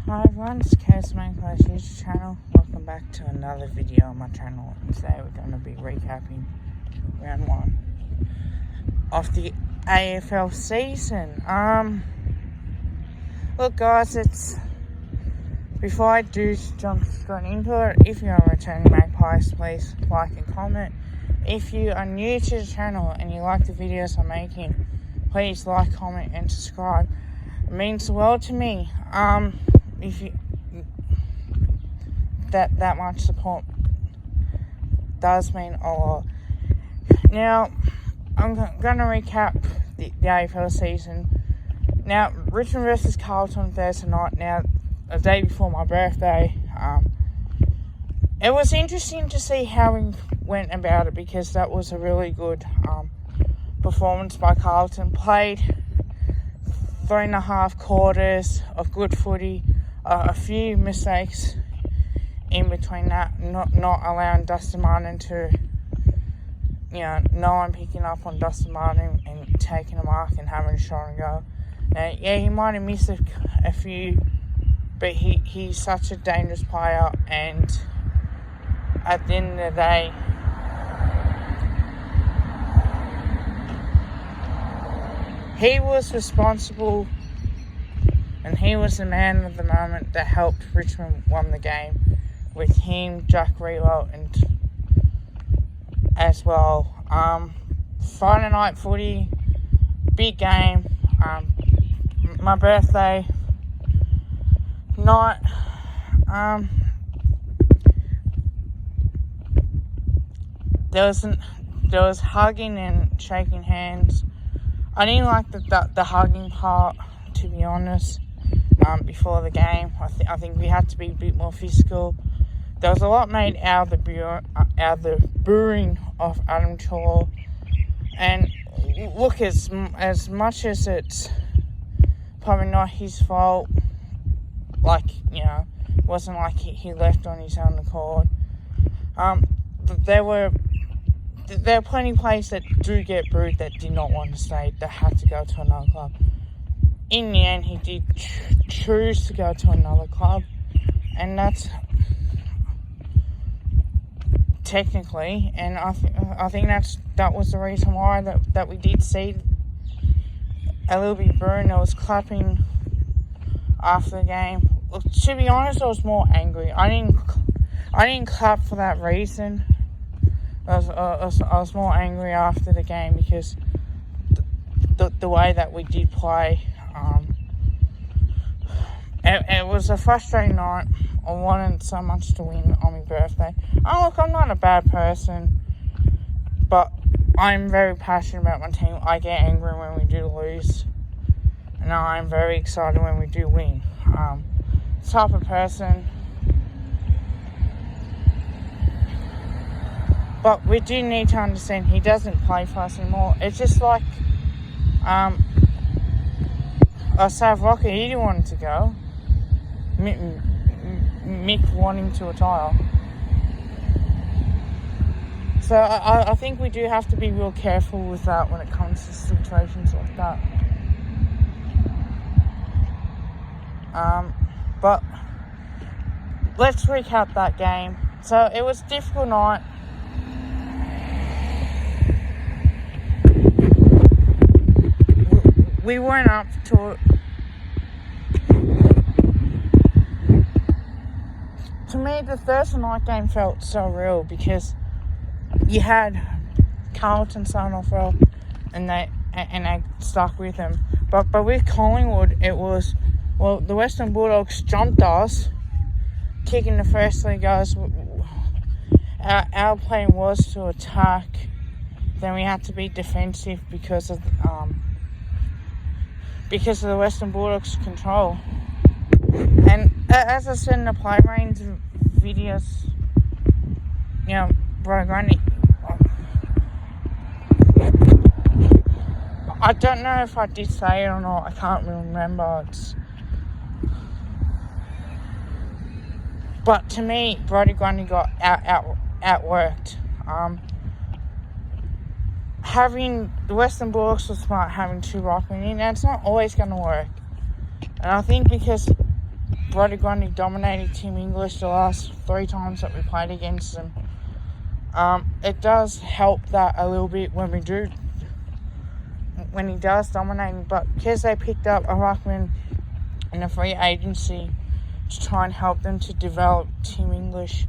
Hi everyone, it's Melbourne YouTube channel. Welcome back to another video on my channel. And today we're going to be recapping round 1 of the AFL season. Look guys, before I do jump straight into it, if you are returning magpies, please like and comment. If you are new to the channel and you like the videos I'm making, please like, comment and subscribe. It means the world to me. If you that much support does mean a lot. Now I'm going to recap the AFL season. Now Richmond versus Carlton Thursday night. Now a day before my birthday. It was interesting to see how we went about it, because that was a really good performance by Carlton. Played 3.5 quarters of good footy. A few mistakes in between that, not allowing Dustin Martin to, no one picking up on Dustin Martin and taking a mark and having a shot and go. Now, yeah, he might have missed a few, but he's such a dangerous player, and at the end of the day, he was responsible. And he was the man of the moment that helped Richmond win the game, with him, Jack Relo, and as well. Friday night footy, big game. My birthday night. There was hugging and shaking hands. I didn't like the hugging part, to be honest. Before the game, I think we had to be a bit more physical. There was a lot made out of the booing of Adam Chor, and look, as much as it's probably not his fault, it wasn't like he left on his own accord. There were plenty of players that do get booed that did not want to stay, that had to go to another club. In the end, he did choose to go to another club, and that's technically, and I think that was the reason why that we did see a little bit booing. There was clapping after the game. Look, to be honest, I was more angry. I didn't clap for that reason. I was more angry after the game, because the way that we did play. It was a frustrating night. I wanted so much to win on my birthday. Look, I'm not a bad person, but I'm very passionate about my team. I get angry when we do lose, and I'm very excited when we do win. Type of person. But we do need to understand he doesn't play for us anymore. It's just like Sav Rocker, he didn't want to go. Mick wanting to retire. So I think we do have to be real careful with that when it comes to situations like that. But let's recap that game. So it was a difficult night. We weren't up to it. To me, the Thursday night game felt so real, because you had Carlton starting off well, and they stuck with them. But with Collingwood, it was, the Western Bulldogs jumped us, kicking the first 3 goals. Our plan was to attack. Then we had to be defensive because of the Western Bulldogs' control. And as I said in the play range videos, Brother Grundy, I don't know if I did say it or not. I can't remember. But to me, Brody Grundy got outworked. Having the Western Bulldogs was smart, having 2 ruckmen in, and it's not always going to work. And I think because Bloody Grundy dominated Team English the last 3 times that we played against them. It does help that a little bit when he does dominate, but because they picked up a ruckman in a free agency to try and help them to develop Team English,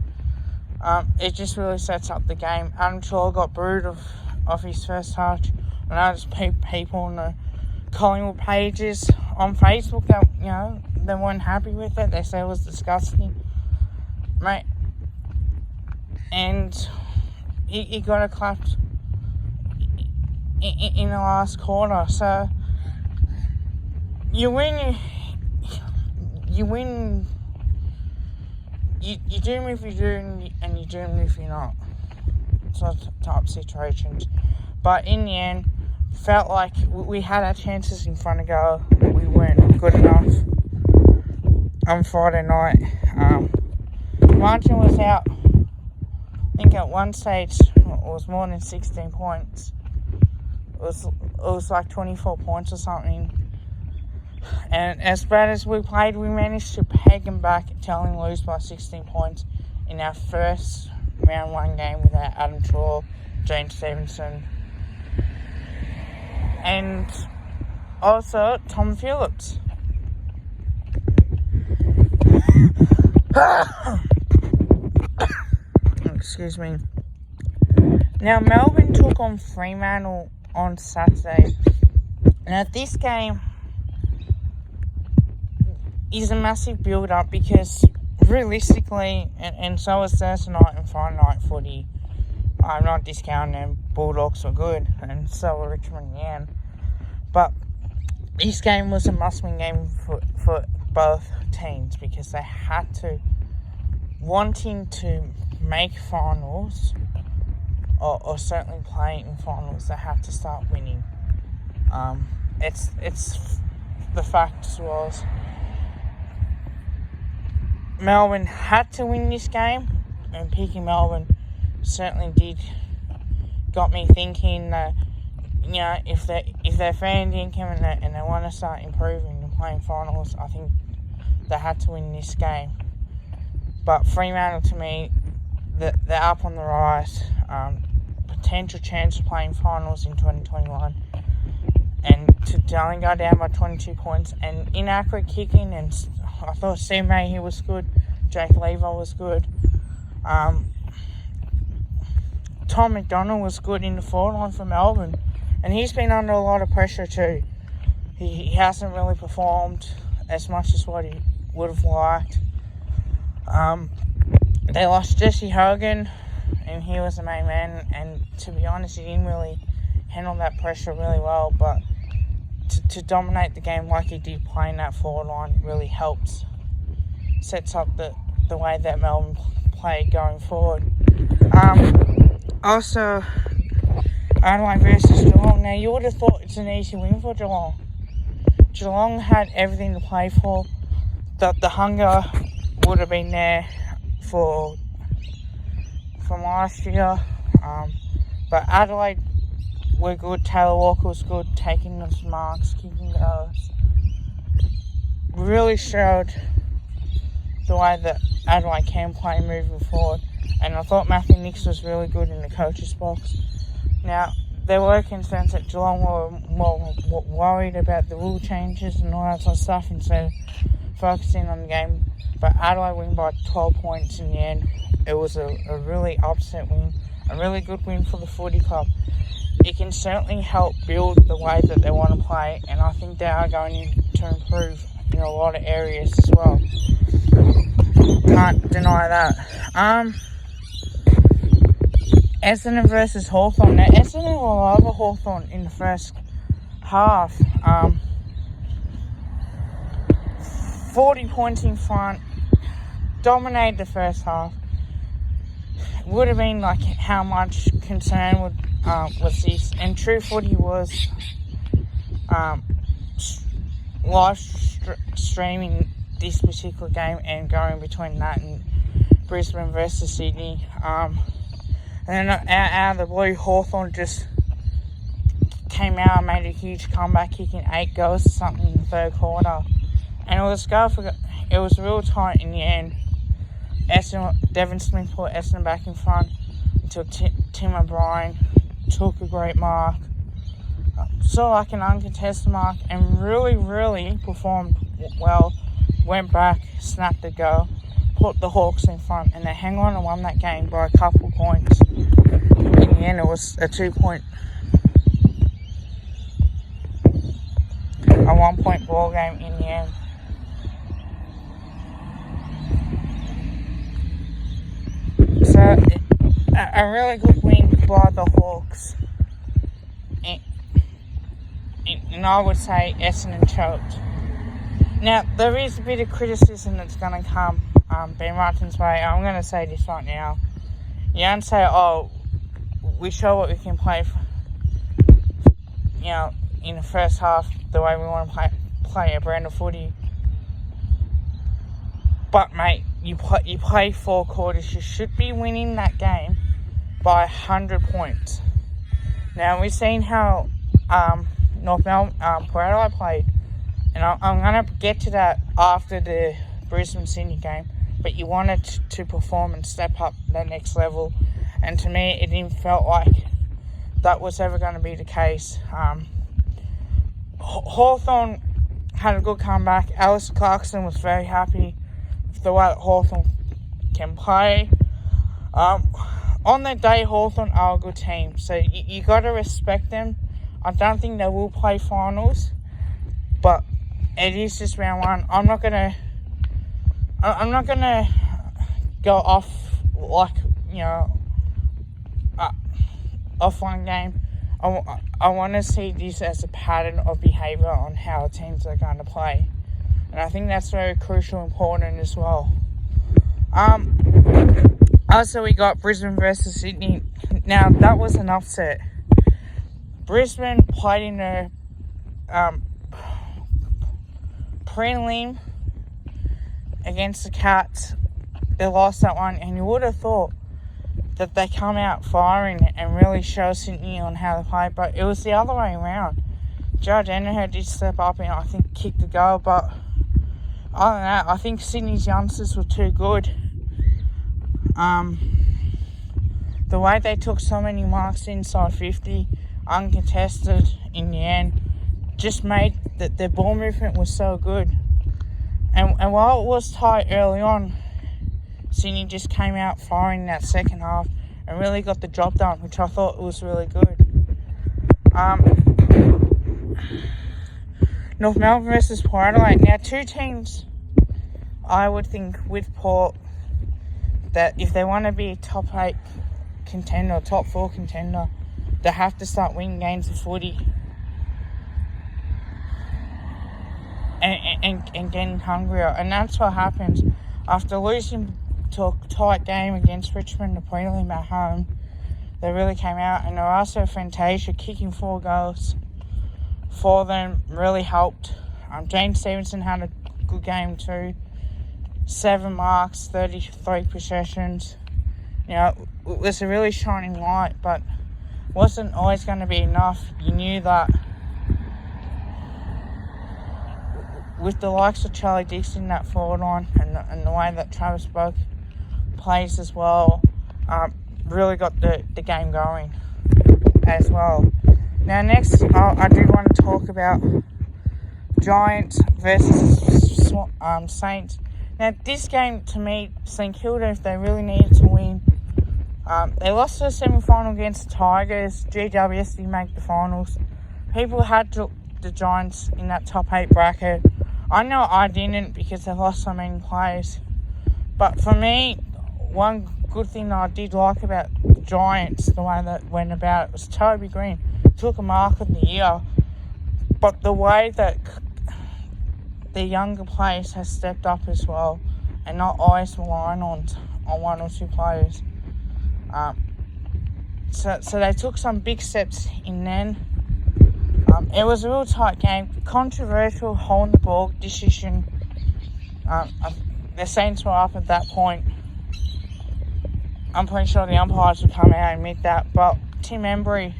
it just really sets up the game. Adam Shaw got booed off his first touch. I know there's people on the Collingwood pages on Facebook that, they weren't happy with it. They said it was disgusting, mate. And he got a clapped in the last quarter. So you win. You doom if you do, and you doom if you're not. Sort of type situations. But in the end, felt like we had our chances in front of goal. We weren't good enough on Friday night. Martin was out. I think at one stage it was more than 16 points. It was like 24 points or something. And as bad as we played, we managed to peg him back and tell him lose by 16 points in our first round 1 game without Adam Shaw, James Stevenson, and also Tom Phillips. Excuse me. Now, Melbourne took on Fremantle on Saturday. Now, this game is a massive build-up because realistically, and so was Thursday night and Friday night footy, I'm not discounting them, Bulldogs were good, and so were Richmond in the end. But this game was a must-win game for both teams because they had to, wanting to make finals, or certainly play in finals, they have to start winning. It's the fact was Melbourne had to win this game, and picking Melbourne certainly got me thinking that, if they're fair income and they want to start improving and playing finals, I think they had to win this game. But Fremantle, to me, they're up on the rise. Potential chance of playing finals in 2021, and to only go down by 22 points, and inaccurate kicking, and I thought Steve Mayhew was good, Jake Lever was good, Tom McDonald was good in the forward line for Melbourne, and he's been under a lot of pressure too. He hasn't really performed as much as what he would have liked. They lost Jesse Hogan, and he was the main man, and to be honest, he didn't really handle that pressure really well, but to dominate the game like he did playing that forward line really helps, sets up the way that Melbourne play going forward. Also, Adelaide versus Geelong. Now, you would have thought it's an easy win for Geelong. Geelong had everything to play for. The hunger would have been there from last year. But Adelaide were good. Taylor Walker was good, taking those marks, kicking goals. Really showed the way that Adelaide can play moving forward. And I thought Matthew Nicks was really good in the coach's box. Now, there were concerns that Geelong were more worried about the rule changes and all that sort of stuff instead of focusing on the game. But Adelaide win by 12 points in the end. It was a really upset win, a really good win for the footy club. It can certainly help build the way that they want to play, and I think they are going to improve in a lot of areas as well. Can't deny that. Essendon versus Hawthorn. Now, Essendon were over Hawthorn in the first half. 40 points in front, dominated the first half. Would have been like how much concern was this, and True Footy was live streaming this particular game and going between that and Brisbane versus Sydney. And then out of the blue, Hawthorn just came out and made a huge comeback, kicking 8 goals or something in the third quarter. And it was real tight in the end. Devon Smith put Essendon back in front until Tim O'Brien took a great mark, sort of like an uncontested mark, and really, really performed well. Went back, snapped the goal, put the Hawks in front, and they hang on and won that game by a couple points. In the end, it was a 1-point ball game in the end. So, a really good win by the Hawks. And I would say Essendon choked. Now, there is a bit of criticism that's going to come Ben Martin's way. I'm going to say this right now. You don't say, oh, we show what we can play for, in the first half the way we want to play a brand of footy. But, mate, you play 4 quarters. You should be winning that game by 100 points. Now, we've seen how North Melbourne, Port Adelaide played. And I'm going to get to that after the Brisbane-Sydney game. But you wanted to perform and step up that next level. And to me, it didn't feel like that was ever going to be the case. Hawthorn had a good comeback. Alice Clarkson was very happy with the way that Hawthorn can play. On the day, Hawthorn are a good team. So you got to respect them. I don't think they will play finals. But it is just round 1. I'm not gonna go off off one game. I want to see this as a pattern of behaviour on how teams are going to play, and I think that's very crucial, important as well. Also, we got Brisbane versus Sydney. Now that was an upset. Brisbane played in a prelim against the Cats. They lost that one, and you would have thought that they come out firing and really show Sydney on how to play, but it was the other way around. Judge Enderhead did step up and I think kicked the goal, but other than that, I think Sydney's youngsters were too good. The way they took so many marks inside 50, uncontested in the end, just made that their ball movement was so good. And while it was tight early on, Sydney just came out firing in that second half and really got the job done, which I thought was really good. North Melbourne versus Port Adelaide. Now, 2 teams, I would think, with Port, that if they want to be a top 8 contender, top 4 contender, they have to start winning games of footy and getting hungrier. And that's what happens. After losing to a tight game against Richmond, the prelim at home, they really came out. And also Fantasia kicking 4 goals for them really helped. James Stevenson had a good game too. 7 marks, 33 possessions. It was a really shining light, but wasn't always going to be enough. You knew that with the likes of Charlie Dixon in that forward line and the way that Travis Boak plays as well, really got the game going as well. Now next, I do want to talk about Giants versus Saints. Now this game, to me, St Kilda, if they really needed to win, they lost the semi-final against the Tigers. GWS didn't make the finals. People had the Giants in that top 8 bracket. I know I didn't because they lost so many players. But for me, one good thing that I did like about the Giants, the way that went about it, was Toby Green took a mark of the year. But the way that the younger players has stepped up as well and not always relying on 1 or 2 players. So they took some big steps in then. It was a real tight game. Controversial holding the ball decision. The Saints were up at that point. I'm pretty sure the umpires would come out and admit that. But Tim Embry,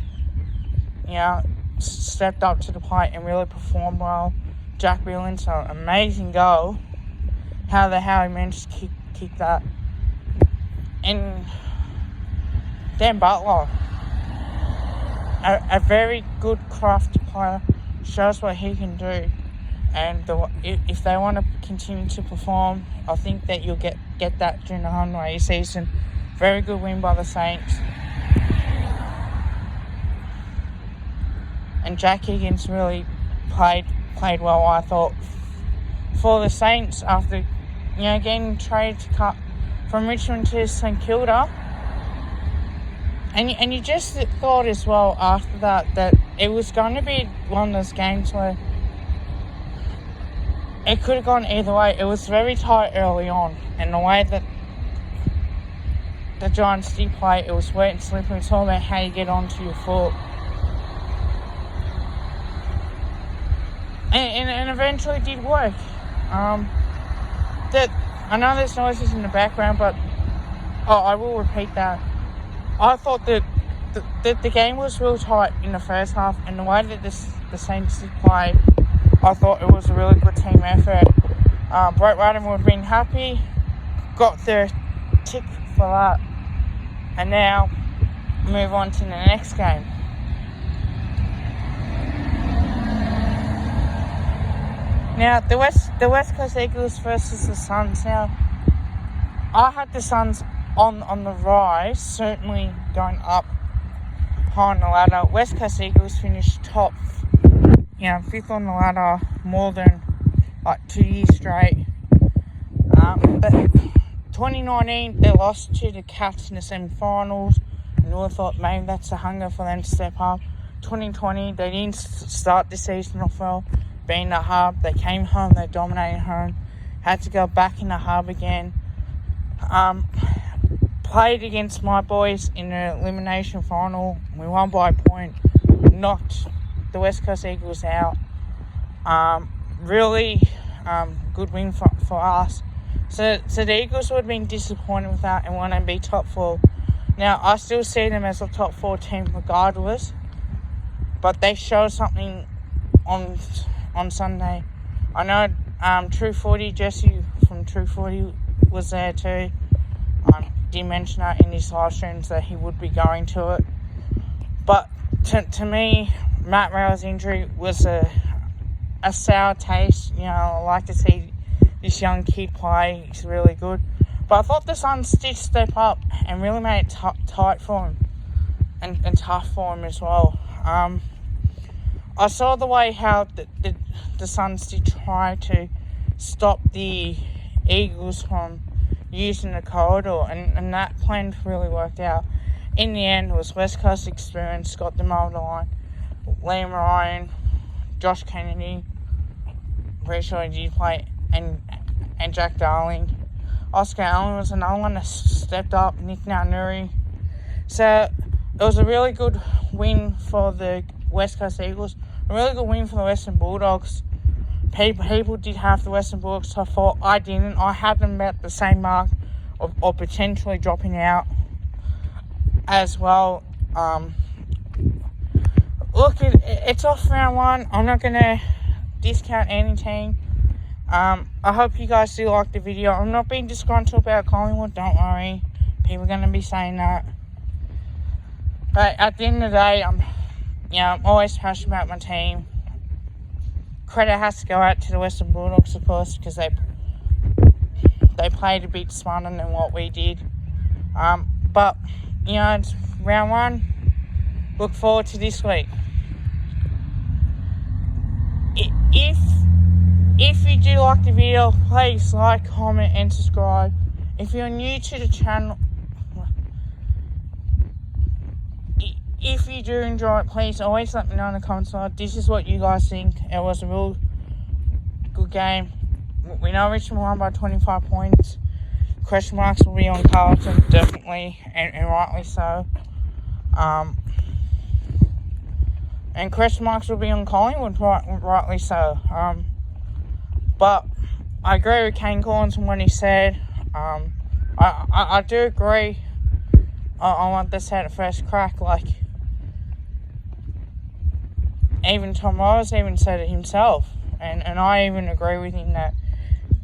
stepped up to the plate and really performed well. Jack Billings, an amazing goal. How he managed to kick that. And Dan Butler, a very good crafty player, shows what he can do. And if they want to continue to perform, I think that you'll get that during the home away season. Very good win by the Saints. And Jack Higgins really played well, I thought, for the Saints after getting traded to cut from Richmond to St Kilda. And you just thought as well after that it was going to be one of those games where it could have gone either way. It was very tight early on, and the way that the Giants did play, it was wet and slippery. It's all about how you get onto your foot. And eventually did work. That I know there's noises in the background, but I will repeat that. I thought that the game was real tight in the first half, and the way that the Saints did play, I thought it was a really good team effort. Brett Radden would have been happy, got their tick for that, and now move on to the next game. Now, the West Coast Eagles versus the Suns. Now, I had the Suns on the rise, certainly going up high on the ladder. West Coast Eagles finished top, fifth on the ladder, more than 2 years straight. But 2019, they lost to the Cats in the semi-finals, and we thought maybe that's the hunger for them to step up. 2020, they didn't start the season off well, being the hub. They came home, they dominated home, had to go back in the hub again. Played against my boys in the elimination final. We won by a point, knocked the West Coast Eagles out. Really good win for us. So the Eagles would have been disappointed with that and want to be top 4. Now, I still see them as a top 4 team regardless, but they showed something on Sunday. I know True 40, Jesse from True 40 was there too. Did mention that in his live streams that he would be going to it. But to me, Matt Rail's injury was a sour taste. I like to see this young kid play. He's really good. But I thought the Suns did step up and really made it tight for him and tough for him as well. I saw the way how the Suns did try to stop the Eagles from using the corridor, and that plan really worked out. In the end, it was West Coast experience, got them over the line. Liam Ryan, Josh Kennedy, pretty sure he did play, and Jack Darling. Oscar Allen was another one that stepped up, Nick Nainuri. So it was a really good win for the West Coast Eagles, a really good win for the Western Bulldogs. People did have the Western Bulldogs, so I thought I didn't. I had them at the same mark or potentially dropping out as well. Look, it's off round 1. I'm not going to discount any team. I hope you guys do like the video. I'm not being disgruntled about Collingwood, don't worry. People are going to be saying that. But at the end of the day, I'm always passionate about my team. Credit has to go out to the Western Bulldogs, of course, because they played a bit smarter than what we did. But, it's round 1. Look forward to this week. If you do like the video, please like, comment, and subscribe. If you're new to the channel, if you do enjoy it, please always let me know in the comments below. This is what you guys think. It was a real good game. We know Richmond won by 25 points. Question marks will be on Carlton, definitely, and rightly so. And question marks will be on Collingwood, rightly so. But I agree with Kane Corns and what he said. I do agree on what they said at first crack. Like, even Tom Rose even said it himself. And I even agree with him that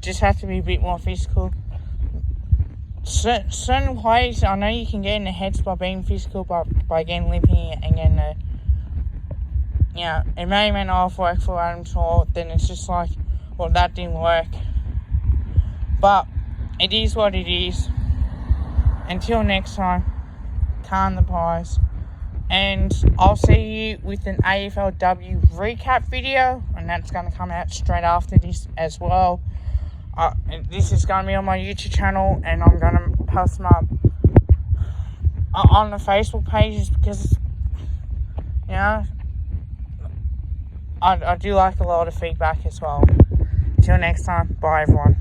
just have to be a bit more physical. Certain plays, I know you can get in the heads by being physical, by getting limping and getting it may not work for Adam Shaw. Then it's just like, well, that didn't work. But it is what it is. Until next time, calm the pies. And I'll see you with an AFLW recap video, and that's going to come out straight after this as well. This is going to be on my YouTube channel, and I'm going to post them up on the Facebook pages because, I do like a lot of feedback as well. Until next time, bye everyone.